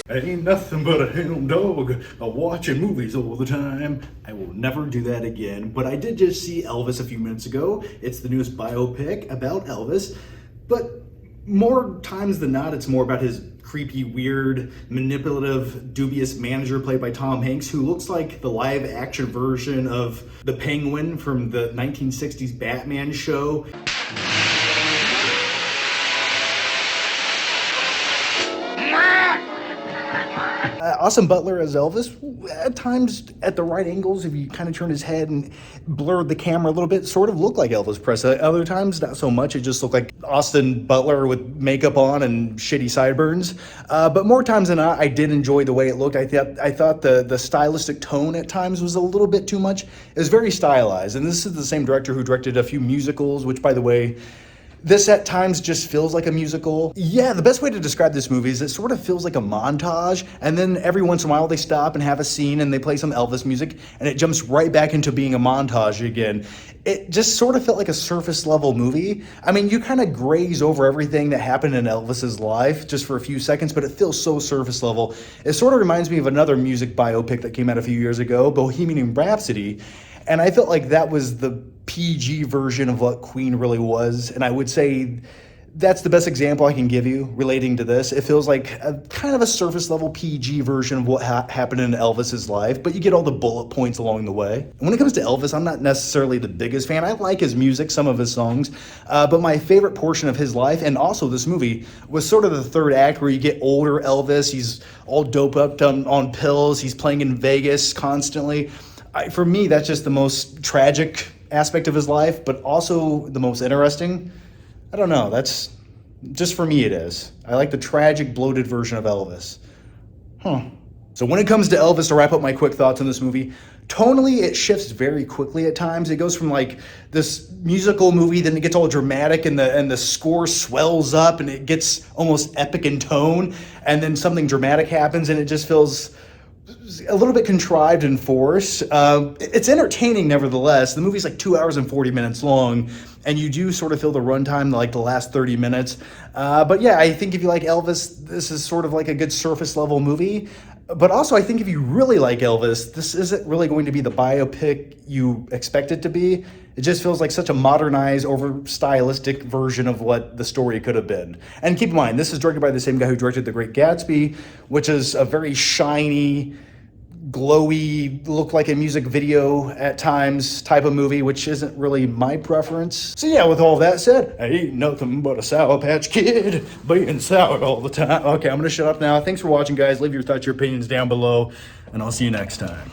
Ain't nothing but a hound dog watching movies all the time. I will never do that again. But I did just see Elvis a few minutes ago. It's the newest biopic about Elvis. But more times than not, it's more about his creepy, weird, manipulative, dubious manager played by Tom Hanks, who looks like the live action version of the Penguin from the 1960s Batman show. Austin Butler as Elvis, at times at the right angles, if you kind of turn his head and blurred the camera a little bit, sort of looked like Elvis Presley. Other times, not so much. It just looked like Austin Butler with makeup on and shitty sideburns. But more times than not, I did enjoy the way it looked. I thought the stylistic tone at times was a little bit too much. It was very stylized. And this is the same director who directed a few musicals, which, by the way, this at times just feels like a musical. Yeah, the best way to describe this movie is it sort of feels like a montage, and then every once in a while they stop and have a scene and they play some Elvis music, and it jumps right back into being a montage again. It just sort of felt like a surface level movie. I mean, you kind of graze over everything that happened in Elvis's life just for a few seconds, but it feels so surface level. It sort of reminds me of another music biopic that came out a few years ago, Bohemian Rhapsody, and I felt like that was the PG version of what Queen really was. And I would say that's the best example I can give you relating to this. It feels like a kind of a surface level PG version of what happened in Elvis's life, but you get all the bullet points along the way. And when it comes to Elvis, I'm not necessarily the biggest fan. I like his music, some of his songs, but my favorite portion of his life, and also this movie, was sort of the third act where you get older Elvis. He's all doped up on pills. He's playing in Vegas constantly. For me, that's just the most tragic aspect of his life, but also the most interesting. I don't know, that's just, for me it is. I like the tragic, bloated version of Elvis. So when it comes to Elvis, to wrap up my quick thoughts on this movie, tonally it shifts very quickly at times. It goes from like this musical movie, then it gets all dramatic and the score swells up and it gets almost epic in tone, and then something dramatic happens and it just feels a little bit contrived and forced. It's entertaining nevertheless. The movie's like 2 hours and 40 minutes long, and you do sort of feel the runtime like the last 30 minutes. But yeah, I think if you like Elvis, this is sort of like a good surface level movie. But also, I think if you really like Elvis, this isn't really going to be the biopic you expect it to be. It just feels like such a modernized, over stylistic version of what the story could have been. And keep in mind, this is directed by the same guy who directed The Great Gatsby, which is a very shiny, glowy, look like a music video at times type of movie, which isn't really my preference. So yeah, with all that said, I ain't nothing but a Sour Patch Kid, being sour all the time. Okay, I'm gonna shut up now. Thanks for watching, guys. Leave your thoughts, your opinions down below, and I'll see you next time.